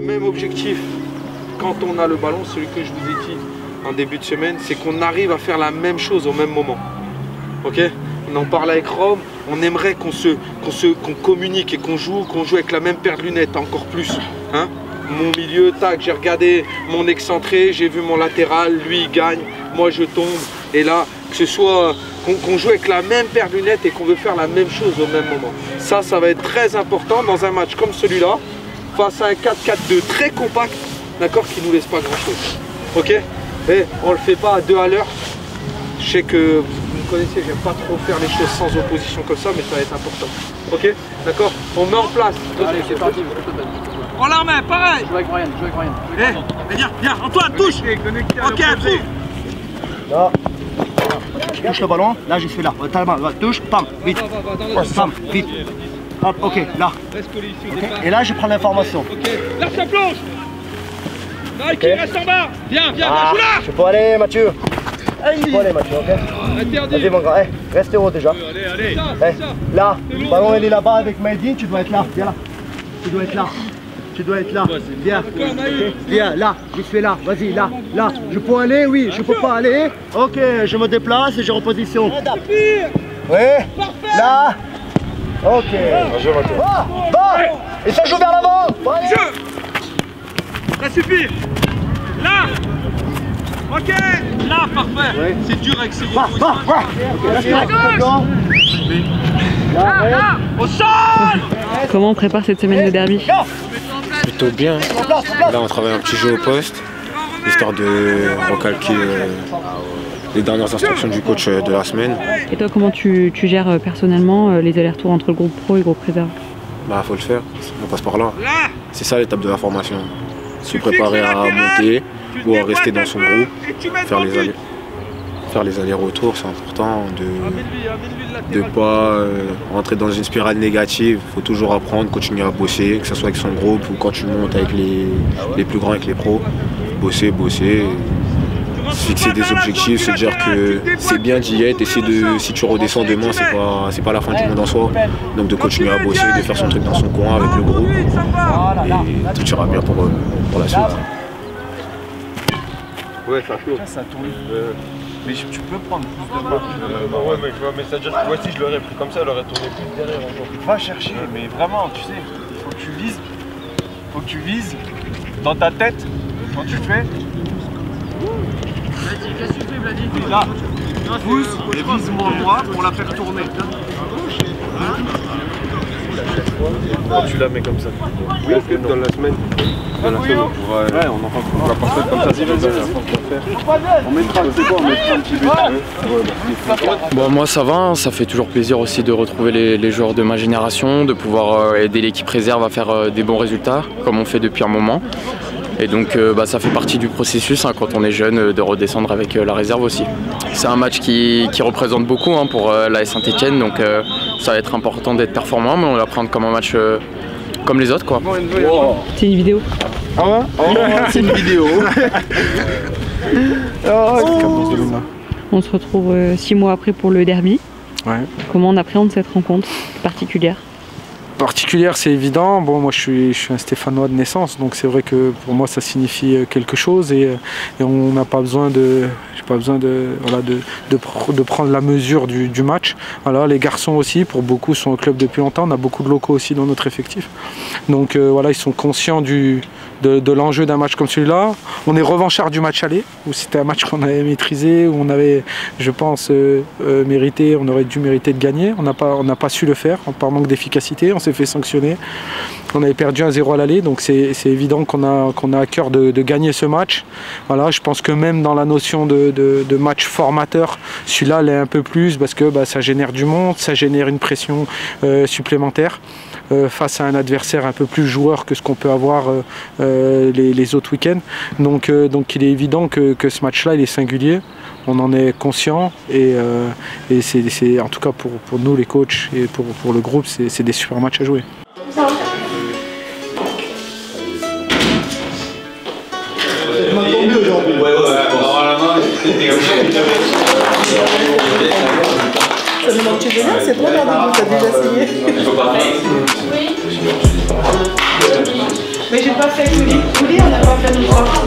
même objectif quand on a le ballon, celui que je vous ai dit en début de semaine, c'est qu'on arrive à faire la même chose au même moment. Ok? On en parle avec Rome, on aimerait qu'on communique et qu'on joue avec la même paire de lunettes, encore plus. Hein? Mon milieu, tac, j'ai regardé mon excentré, j'ai vu mon latéral, lui il gagne, moi je tombe. Et là, que ce soit qu'on joue avec la même paire de lunettes et qu'on veut faire la même chose au même moment. Ça va être très important dans un match comme celui-là, face à un 4-4-2 très compact, d'accord, qui ne nous laisse pas grand-chose. Ok? Et on ne le fait pas à 2 à l'heure. Je sais que vous me connaissez, j'aime pas trop faire les choses sans opposition comme ça, mais ça va être important. Ok? D'accord? On met en place. Allez, c'est parti. On la remet, pareil! Joue avec Ryan, Viens, Antoine, touche! Ok, un trou! Là. Je touche le ballon, là je suis là. Touche, pam, vite. Pam, vite. Hop, ok, là. Okay. Et là je prends l'information. Ok, là ça plonge! Là, qui reste en bas! Viens, joue là! Je peux aller, Mathieu. Je peux aller, Mathieu, ok? Vas-y, mon gars, reste haut déjà. Allez. Là, le ballon il est là-bas avec Maïdine, tu dois être là. Viens là. Tu dois être là. Tu dois être là. Viens. Viens, là, je suis là. Vas-y, là. Je peux aller, oui. Je peux pas aller. Ok, je me déplace et je reposition. Oui. Là. Ok. Va. Et ça joue vers l'avant. Ça suffit. Là. Ok. Là, parfait. Oui. C'est dur avec ces gros. Là. Au sol. Comment on prépare cette semaine de derby? Plutôt bien. Là on travaille un petit jeu au poste, histoire de recalquer les dernières instructions du coach de la semaine. Et toi, comment tu gères personnellement les allers-retours entre le groupe pro et le groupe réserve? Bah faut le faire, on passe par là. C'est ça l'étape de la formation. Se préparer à monter ou à rester dans son groupe, faire les allers-retours, c'est important de ne pas rentrer dans une spirale négative. Il faut toujours apprendre, continuer à bosser, que ce soit avec son groupe ou quand tu montes avec les plus grands, avec les pros. Bosser, se fixer des objectifs, se dire que c'est bien d'y être et si tu redescends demain, c'est pas la fin du monde en soi. Donc de continuer à bosser, de faire son truc dans son coin avec le groupe et tout ira bien pour la suite. Ouais, ça chauffe. Ça tourne. Mais tu peux prendre plus de marque. Ouais, mais c'est-à-dire que moi si je l'aurais pris comme ça, elle aurait tourné plus derrière encore. Va chercher, mais vraiment, tu sais, il faut que tu vises dans ta tête quand tu fais. Vas-y, qu'est-ce que tu fais, Vladi? Là, pousse et vise-moi pour la faire tourner. Quand tu la mets comme ça. Oui, dans la semaine. Dans la semaine, on va pas faire comme ça. On mettra un petit but. Bon, moi ça va, ça fait toujours plaisir aussi de retrouver les joueurs de ma génération, de pouvoir aider l'équipe réserve à faire des bons résultats, comme on fait depuis un moment. Et donc ça fait partie du processus quand on est jeune de redescendre avec la réserve aussi. C'est un match qui représente beaucoup pour l'AS Saint-Etienne, donc ça va être important d'être performant, mais on va prendre comme un match comme les autres, quoi. Wow. C'est une vidéo. Ah ouais? C'est une vidéo. On se retrouve 6 mois après pour le derby. Ouais. Comment on appréhende cette rencontre particulière? Particulière, c'est évident. Bon, moi je suis un Stéphanois de naissance, donc c'est vrai que pour moi ça signifie quelque chose et on n'a pas besoin de prendre la mesure du match. Voilà, les garçons aussi, pour beaucoup sont au club depuis longtemps, on a beaucoup de locaux aussi dans notre effectif. Donc voilà, ils sont conscients de l'enjeu d'un match comme celui-là. On est revanchard du match aller, où c'était un match qu'on avait maîtrisé, où on avait, je pense, on aurait dû mériter de gagner. On n'a pas su le faire, par manque d'efficacité. On s'est fait sanctionner. On avait perdu 1-0 à l'aller, donc c'est évident qu'on a à cœur de gagner ce match. Voilà, je pense que même dans la notion de match formateur, celui-là l'est un peu plus parce que ça génère du monde, ça génère une pression supplémentaire face à un adversaire un peu plus joueur que ce qu'on peut avoir les autres week-ends. Donc il est évident que ce match-là il est singulier. On en est conscient et c'est en tout cas pour nous les coachs et pour le groupe, c'est des super matchs à jouer. Ça nous manque de venir, c'est bon, t'as déjà signé. Mais j'ai pas pas fait Kouli, on n'a pas fait notre part.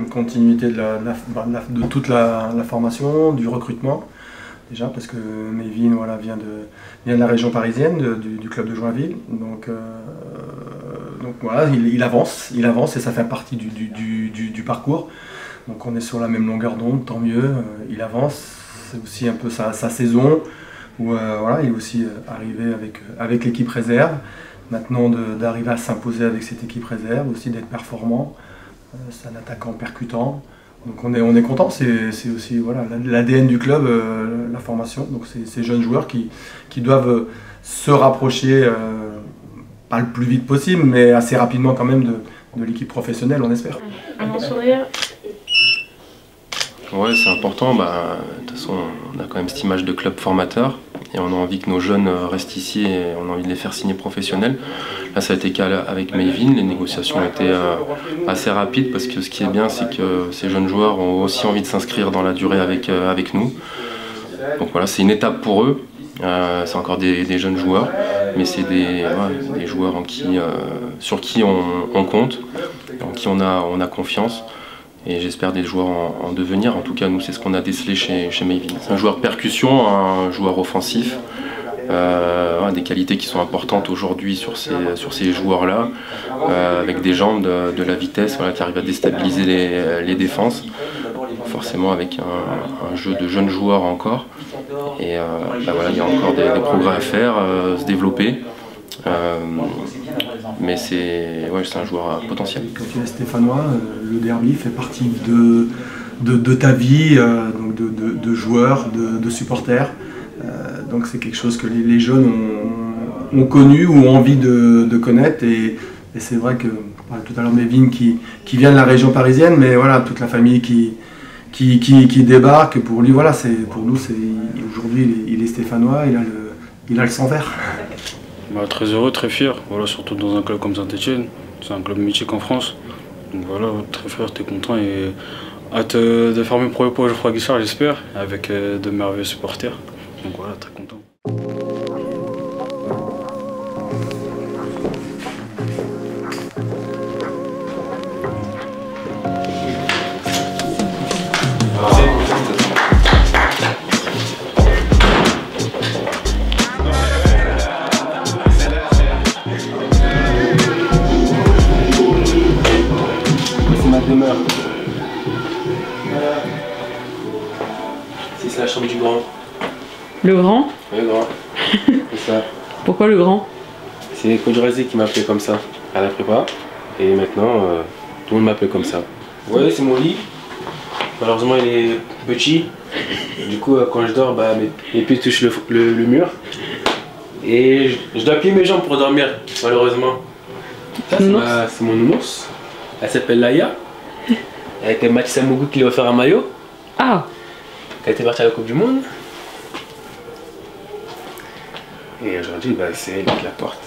Continuité de toute la formation, du recrutement. Déjà parce que Mévin voilà, vient de la région parisienne, du club de Joinville. Donc voilà, il avance et ça fait partie du parcours. Donc on est sur la même longueur d'onde, tant mieux, il avance. C'est aussi un peu sa saison où voilà, il est aussi arrivé avec l'équipe réserve. Maintenant d'arriver à s'imposer avec cette équipe réserve, aussi d'être performant. C'est un attaquant percutant. Donc on est content, c'est aussi voilà, l'ADN du club, la formation. Donc c'est ces jeunes joueurs qui doivent se rapprocher, pas le plus vite possible, mais assez rapidement quand même de l'équipe professionnelle, on espère. Un sourire. Ouais, c'est important. De toute façon, on a quand même cette image de club formateur et on a envie que nos jeunes restent ici et on a envie de les faire signer professionnels. Là, ça a été le cas avec Mévin. Les négociations étaient assez rapides parce que ce qui est bien, c'est que ces jeunes joueurs ont aussi envie de s'inscrire dans la durée avec nous. Donc voilà, c'est une étape pour eux. C'est encore des jeunes joueurs, mais c'est des joueurs sur qui on compte, en qui on a confiance. Et j'espère des joueurs en devenir. En tout cas, nous, c'est ce qu'on a décelé chez Mévin. C'est un joueur percussion, un joueur offensif, des qualités qui sont importantes aujourd'hui sur ces joueurs-là, avec des jambes, de la vitesse, voilà, qui arrivent à déstabiliser les défenses, forcément avec un jeu de jeunes joueurs encore. Et voilà, il y a encore des progrès à faire, se développer. Mais c'est un joueur potentiel. Quand tu es stéphanois, le derby fait partie de ta vie, donc de joueurs, de supporters. Donc c'est quelque chose que les jeunes ont connu ou ont envie de connaître. Et c'est vrai que, on parlait tout à l'heure de Mévin qui vient de la région parisienne, mais voilà, toute la famille qui débarque. Pour lui, voilà, pour nous, aujourd'hui, il est stéphanois, il a le sang vert. Très heureux, très fier, voilà, surtout dans un club comme Saint-Etienne. C'est un club mythique en France. Donc voilà, très fier, très content et hâte de faire mes premiers pas au Geoffroy Guichard, j'espère, avec de merveilleux supporters. Donc voilà, très content. Demeure. C'est la chambre du grand. Le grand? Le grand. C'est ça. Pourquoi le grand? C'est Coach Razé qui m'a appelé comme ça à la prépa. Et maintenant, tout le monde m'appelle comme ça. Vous voyez, c'est mon lit. Malheureusement, il est petit. Du coup, quand je dors, mes pieds touchent le mur. Et je dois plier mes jambes pour dormir, malheureusement. Ça, c'est mon nounours. Elle s'appelle Laïa. Avec Mathis Amougou qui lui a offert un maillot. Ah. Elle était partie à la Coupe du Monde. Et aujourd'hui, c'est elle qui porte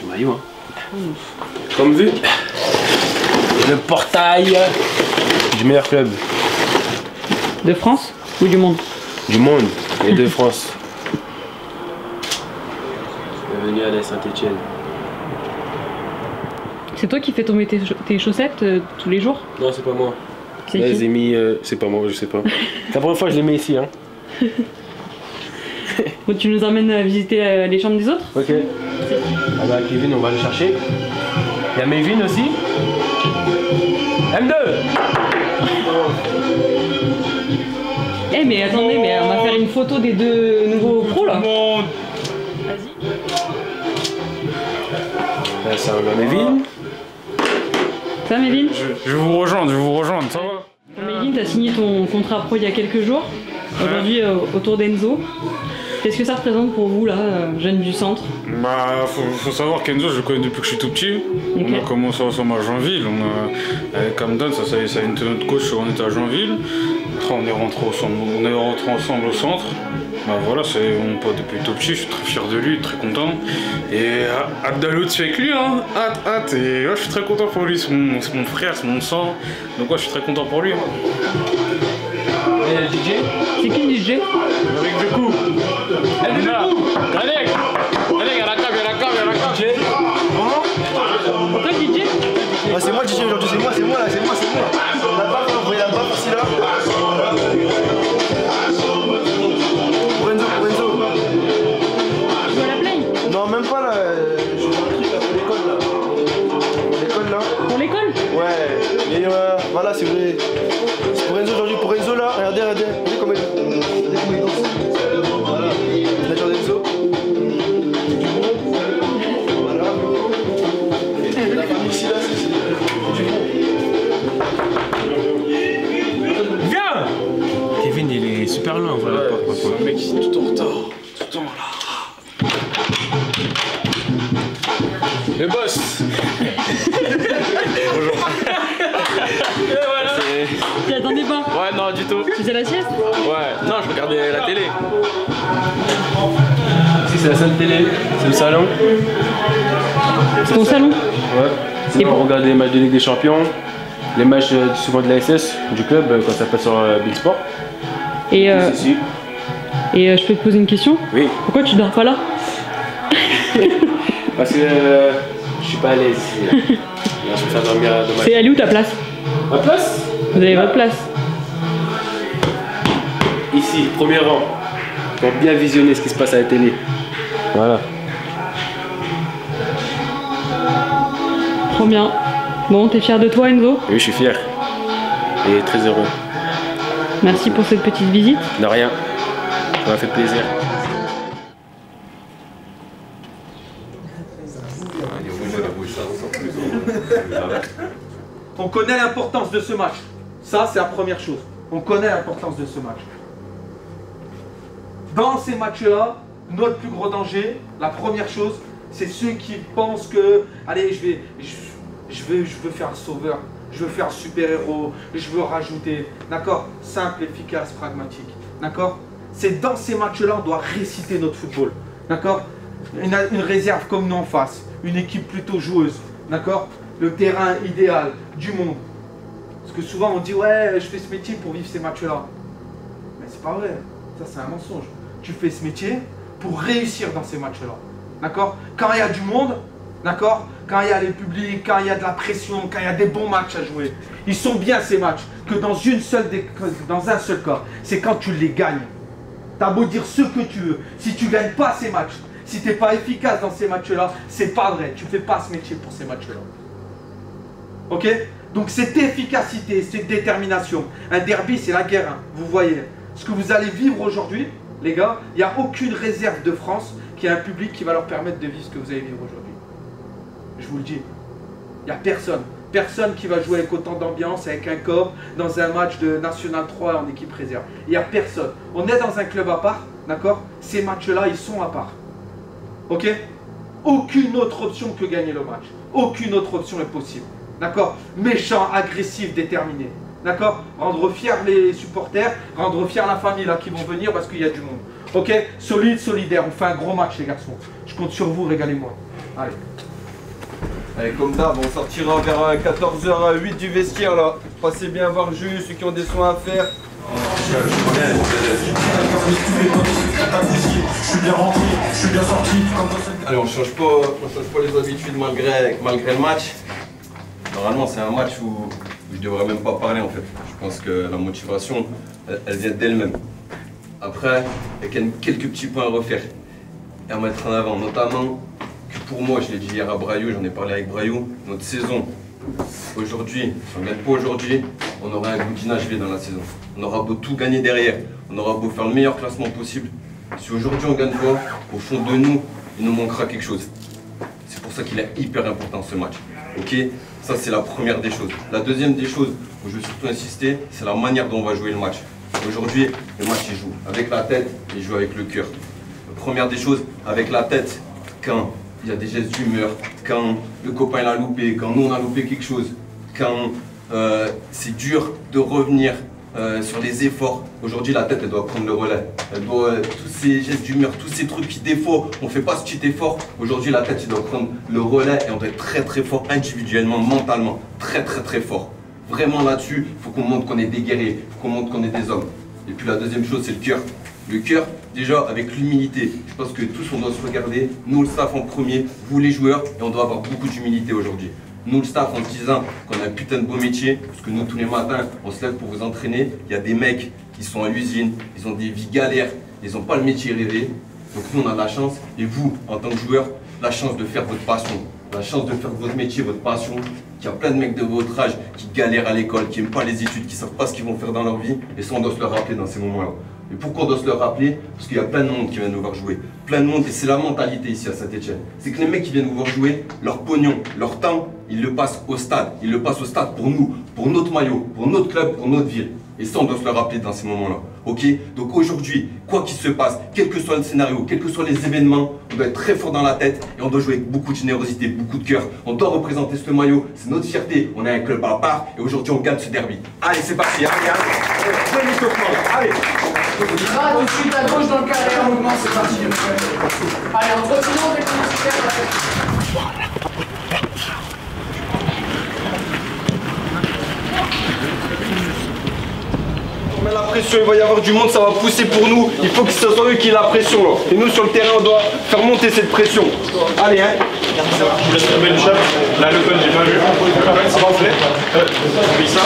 le maillot. Hein. Comme vu, le portail du meilleur club. De France ou du monde? Du monde et de France. Bienvenue à la Saint-Etienne. C'est toi qui fais tomber tes chaussettes tous les jours? Non, c'est pas moi. C'est là, qui? je les ai mis, c'est pas moi, je sais pas. C'est la première fois que je les mets ici. Hein. Bon, tu nous emmènes à visiter les chambres des autres? Ok. Kevin, on va le chercher. Il y a Mévin aussi. M2. Eh mais attendez, mais on va faire une photo des deux nouveaux pros là. Vas-y. Là, c'est un Mévin. Ça Mévin? Je vais vous rejoindre, ça va? Mévin, tu as signé ton contrat pro il y a quelques jours. Aujourd'hui, autour d'Enzo. Qu'est-ce que ça représente pour vous, là, jeune du centre? Faut savoir qu'Enzo, je le connais depuis que je suis tout petit. Okay. On a commencé ensemble à Joinville. Avec Camden, ça a été notre coach, on était à Joinville. Après, on est rentré ensemble au centre. Voilà, c'est mon pote depuis tout petit, je suis très fier de lui, très content. Et hâte d'aller au-dessus avec lui, hein. Hâte. Et je suis très content pour lui, c'est mon frère, c'est mon sang. Donc je suis très content pour lui. Et le DJ? C'est qui le DJ? Avec Dekou. Allez, à la table, Tout le temps là. Le boss. Bonjour. Et voilà. Tu attendais pas? Ouais, non, du tout. Tu faisais la sieste? Ouais, non, je regardais la télé. Ici, c'est la salle télé, c'est le salon. C'est ton salon? Ouais. Sinon, on regarde les matchs de Ligue des Champions, les matchs souvent de la SS, du club, quand ça passe sur Big Sport. Et je peux te poser une question? Oui. Pourquoi tu dors pas là? Parce que je suis pas à l'aise ici. Là, je préfère dormir dommage. C'est elle est où ta place? Ma place? Vous avez votre place? Ici, premier rang. Pour bien visionner ce qui se passe à la télé. Voilà. Trop bien. Bon, t'es fier de toi, Enzo? Oui, je suis fier. Et très heureux. Merci pour cette petite visite. De rien. Ça m'a fait plaisir. On connaît l'importance de ce match. Ça, c'est la première chose. On connaît l'importance de ce match. Dans ces matchs-là, notre plus gros danger, la première chose, c'est ceux qui pensent que, allez, je veux faire un sauveur, je veux faire un super-héros, je veux rajouter. D'accord? Simple, efficace, pragmatique. D'accord? C'est dans ces matchs-là, on doit réciter notre football. D'accord? Une réserve comme nous en face, une équipe plutôt joueuse. D'accord? Le terrain idéal, du monde. Parce que souvent on dit ouais, je fais ce métier pour vivre ces matchs-là. Mais c'est pas vrai, ça c'est un mensonge. Tu fais ce métier pour réussir dans ces matchs-là. D'accord? Quand il y a du monde, d'accord? Quand il y a les publics, quand il y a de la pression, quand il y a des bons matchs à jouer. Ils sont bien ces matchs, que dans un seul cas, c'est quand tu les gagnes. T'as beau dire ce que tu veux, si tu gagnes pas ces matchs, si tu n'es pas efficace dans ces matchs-là, c'est pas vrai. Tu fais pas ce métier pour ces matchs-là. Ok? Donc cette efficacité, cette détermination. Un derby, c'est la guerre. Hein. Vous voyez. Ce que vous allez vivre aujourd'hui, les gars, il n'y a aucune réserve de France qui a un public qui va leur permettre de vivre ce que vous allez vivre aujourd'hui. Je vous le dis. Il n'y a personne. Personne qui va jouer avec autant d'ambiance, avec un corps, dans un match de National 3 en équipe réserve. Il n'y a personne. On est dans un club à part, d'accord? Ces matchs-là, ils sont à part. Ok? Aucune autre option que gagner le match. Aucune autre option est possible. D'accord? Méchant, agressif, déterminé. D'accord? Rendre fiers les supporters, rendre fiers la famille là qui vont venir parce qu'il y a du monde. Ok? Solide, solidaire. On fait un gros match les garçons. Je compte sur vous, régalez-moi. Allez. Allez, comme d'hab, on sortira vers 14h08 du vestiaire là. Passez bien voir Jules, ceux qui ont des soins à faire. Je suis bien rentré, je suis bien sorti. Allez, on change pas les habitudes malgré le match. Normalement, c'est un match où je devrais même pas parler en fait. Je pense que la motivation, elle vient d'elle-même. Après, il y a quelques petits points à refaire et à mettre en avant, notamment que pour moi, je l'ai dit hier à Braillou, j'en ai parlé avec Braillou, notre saison, aujourd'hui, si on ne gagne pas aujourd'hui, on aura un goût d'inachevé dans la saison. On aura beau tout gagner derrière, on aura beau faire le meilleur classement possible. Si aujourd'hui on ne gagne pas, au fond de nous, il nous manquera quelque chose. C'est pour ça qu'il est hyper important ce match. Ok? Ça c'est la première des choses. La deuxième des choses où je veux surtout insister, c'est la manière dont on va jouer le match. Aujourd'hui, le match il joue avec la tête, il joue avec le cœur. La première des choses, avec la tête, quand il y a des gestes d'humeur, quand le copain l'a loupé, quand nous on a loupé quelque chose, quand c'est dur de revenir sur les efforts. Aujourd'hui, la tête, elle doit prendre le relais. Elle doit, tous ces gestes d'humeur, tous ces trucs qui, des fois, on ne fait pas ce petit effort. Aujourd'hui, la tête, elle doit prendre le relais et on doit être très très fort individuellement, mentalement. Très très très fort. Vraiment là-dessus, il faut qu'on montre qu'on est des guerriers, il faut qu'on montre qu'on est des hommes. Et puis la deuxième chose, c'est le cœur. Le cœur, déjà, avec l'humilité. Je pense que tous, on doit se regarder, nous, le staff en premier, vous les joueurs, et on doit avoir beaucoup d'humilité aujourd'hui. Nous, le staff, en se disant qu'on a un putain de beau métier, parce que nous, tous les matins, on se lève pour vous entraîner. Il y a des mecs qui sont à l'usine, ils ont des vies galères, ils n'ont pas le métier rêvé. Donc nous, on a de la chance, et vous, en tant que joueur, la chance de faire votre passion, la chance de faire votre métier, votre passion. Il y a plein de mecs de votre âge qui galèrent à l'école, qui n'aiment pas les études, qui ne savent pas ce qu'ils vont faire dans leur vie, et ça, on doit se le rappeler dans ces moments-là. Et pourquoi on doit se le rappeler? Parce qu'il y a plein de monde qui vient nous voir jouer. Plein de monde, et c'est la mentalité ici à Saint-Etienne. C'est que les mecs qui viennent nous voir jouer, leur pognon, leur temps, ils le passent au stade. Ils le passent au stade pour nous, pour notre maillot, pour notre club, pour notre ville. Et ça, on doit se le rappeler dans ces moments-là. ok? Donc aujourd'hui, quoi qu'il se passe, quel que soit le scénario, quels que soient les événements, on doit être très fort dans la tête et on doit jouer avec beaucoup de générosité, beaucoup de cœur. On doit représenter ce maillot, c'est notre fierté. On est un club à part et aujourd'hui on gagne ce derby. Allez, c'est parti, allez, allez. Ah, tout de suite à gauche dans le carré, en mouvement, c'est parti. Allez, on continue, on fait On met la pression, il va y avoir du monde, ça va pousser pour nous. Il faut que ce soit eux qui aient la pression là. Et nous sur le terrain, on doit faire monter cette pression. Allez, hein. Je vous laisse tomber le chat. Là, le code, j'ai pas vu. Ça va enfler. Oui, ça.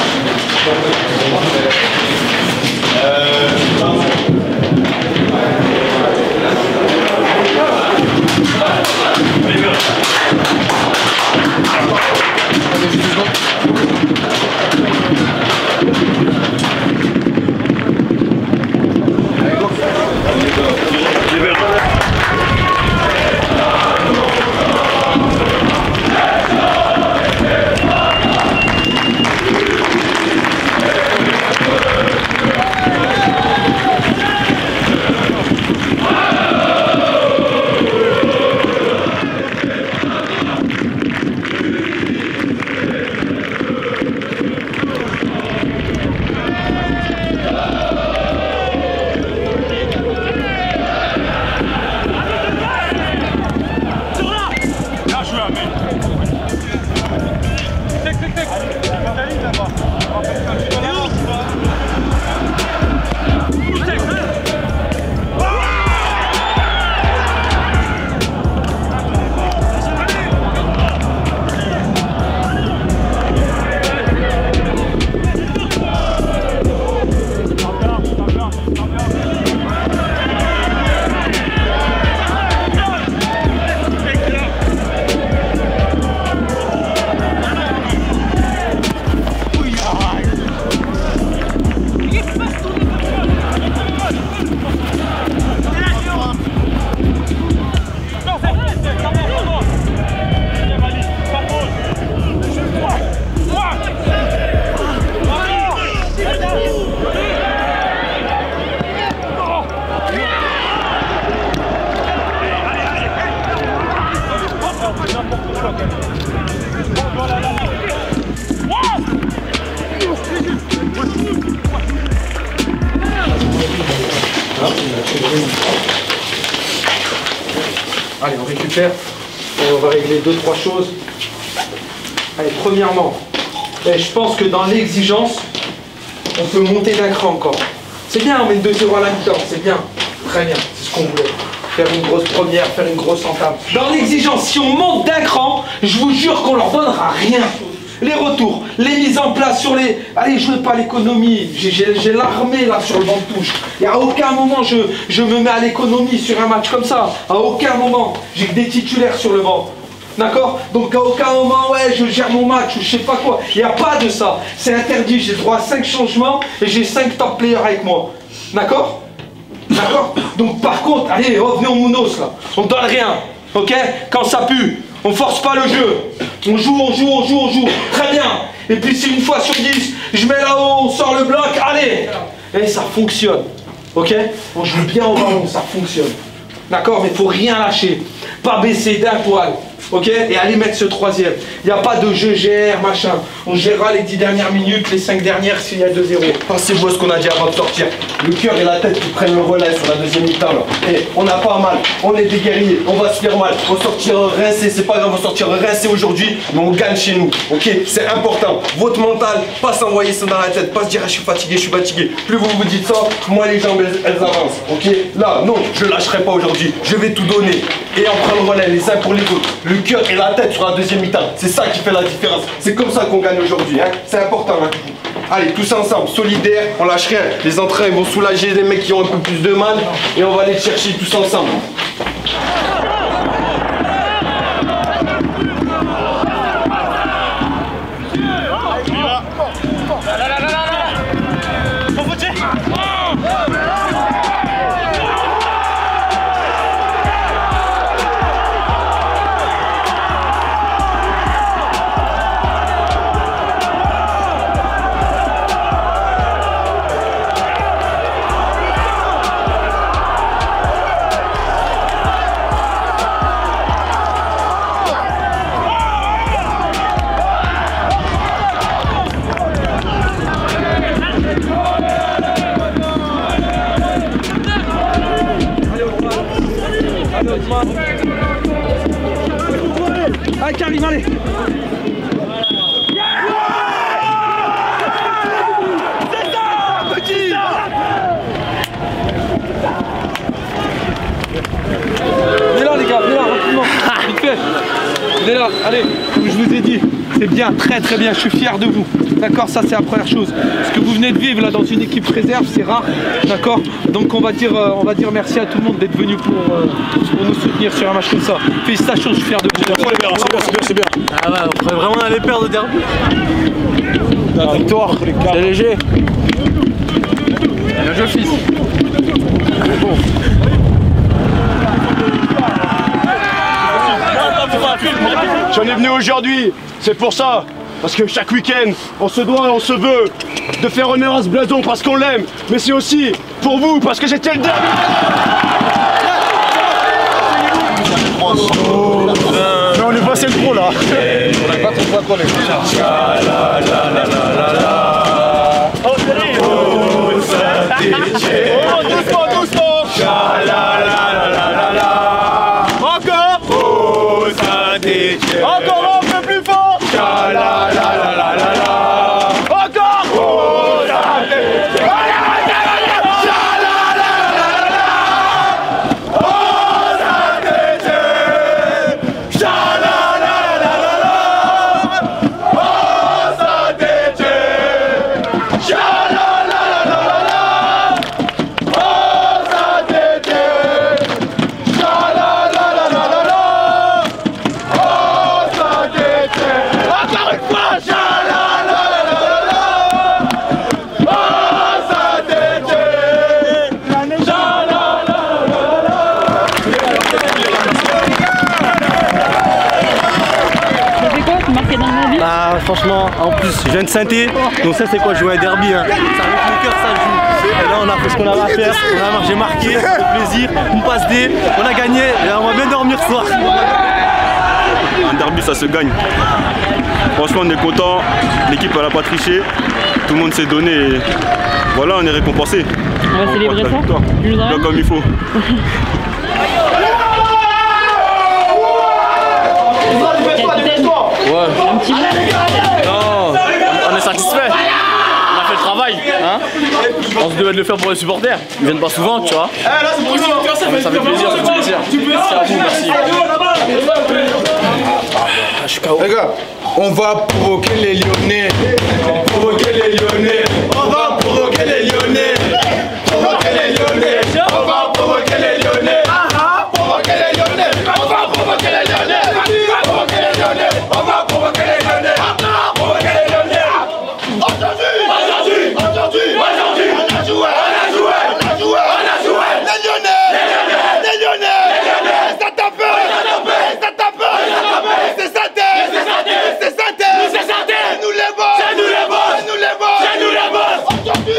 Allez, on récupère et on va régler 2-3 choses. Allez, premièrement, je pense que dans l'exigence, on peut monter d'un cran encore. C'est bien, on met 2-0 à la mi-temps, c'est bien. Très bien, c'est ce qu'on voulait. Faire une grosse première, faire une grosse entame. Dans l'exigence, si on monte d'un cran, je vous jure qu'on leur donnera rien. Les retours, les mises en place sur les... Allez, jouez pas à l'économie, j'ai l'armée là sur le banc de touche. Et à aucun moment je me mets à l'économie sur un match comme ça. À aucun moment. J'ai que des titulaires sur le banc. D'accord? Donc à aucun moment, ouais, je gère mon match ou je sais pas quoi. Il n'y a pas de ça. C'est interdit. J'ai droit à 5 changements et j'ai 5 top players avec moi. D'accord? D'accord? Donc par contre, allez, revenez au Mounos là. On donne rien. Ok? Quand ça pue, on force pas le jeu. On joue, on joue, on joue, on joue. Très bien. Et puis si une fois sur 10, je mets là-haut, on sort le bloc, allez. Et ça fonctionne. Ok? On joue bien au ballon, ça fonctionne. D'accord? Mais il ne faut rien lâcher. Pas baisser d'un poil. Ok? Et aller mettre ce troisième. Il n'y a pas de jeu GR, machin. On gérera les 10 dernières minutes, les 5 dernières s'il y a 2-0. Pensez-vous à ce qu'on a dit avant de sortir. Le cœur et la tête qui prennent le relais sur la deuxième mi-temps. Et on n'a pas mal, on est des guerriers, on va se faire mal. On sortira rincé, c'est pas grave, on sortira rincé aujourd'hui, mais on gagne chez nous. Ok? C'est important. Votre mental, pas s'envoyer ça dans la tête, pas se dire ah, je suis fatigué, je suis fatigué. Plus vous vous dites ça, moi les jambes elles avancent. Ok? Là, non, je lâcherai pas aujourd'hui. Je vais tout donner. Et on prend le relais les uns pour les autres. Le cœur et la tête sur la deuxième mi-temps. C'est ça qui fait la différence. C'est comme ça qu'on gagne aujourd'hui. Hein? C'est important. Hein? Allez, tous ensemble, solidaires, on lâche rien. Les entraînes vont soulager les mecs qui ont un peu plus de mal. Et on va aller chercher tous ensemble. Allez Karim, allez. C'est ça, petit. Venez là les gars, venez là rapidement. Vite fait. Venez là, allez. Comme je vous ai dit, c'est bien, très très bien, je suis fier de vous. D'accord, ça c'est la première chose. Ce que vous venez de vivre là dans une équipe réserve, c'est rare. D'accord. Donc on va dire merci à tout le monde d'être venu pour nous soutenir sur un match comme ça. Félicitations, je suis fier de vous. C'est bien. Ah ouais, on pourrait vraiment aller perdre le derby. La victoire, c'est léger. Bien joué fils. Bon. J'en ai venu aujourd'hui, c'est pour ça. Parce que chaque week-end, on se doit et on se veut de faire honneur à ce blason parce qu'on l'aime. Mais c'est aussi pour vous, parce que j'étais le derby. Mais on est passé le pro là. On n'a pas trop de problème. Doucement, doucement. Encore. Encore un peu plus fort. Franchement, en plus, je viens de Saint-Étienne, donc ça c'est quoi jouer un derby, hein. Ça avec le cœur, ça joue. Et là on a fait ce qu'on avait à faire, j'ai marqué, ça fait plaisir, une passe D, on a gagné, et on va bien dormir ce soir. Un derby ça se gagne. Franchement on est content, l'équipe elle a pas triché, tout le monde s'est donné et voilà on est récompensé. On va célébrer ça bien comme il faut. Ouais. Un petit mot. Non, on est satisfait. On a fait le travail, hein. On se devait de le faire pour les supporters. Ils viennent pas souvent, tu vois. Ça fait plaisir, ça fait plaisir. Merci à vous, merci. Je suis KO. Les gars, on va provoquer les Lyonnais. Provoquer les Lyonnais. On va provoquer les Lyonnais. Provoquer les Lyonnais. On va provoquer les Lyonnais. Provoquer les Lyonnais. On va provoquer les Lyonnais. Provoquer les Lyonnais. On va provoquer les Lyonnais. Provoquer les Lyonnais. Aujourd'hui, on a joué. Les Lyonnais. Les Lyonnais. Ça tape. C'est santé. Nous les boss. Aujourd'hui.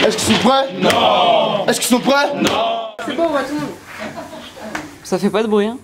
Est-ce qu'ils sont prêts? Non. Est-ce qu'ils sont prêts? Non. C'est bon, on voit tout le monde. Ça fait pas de bruit, hein?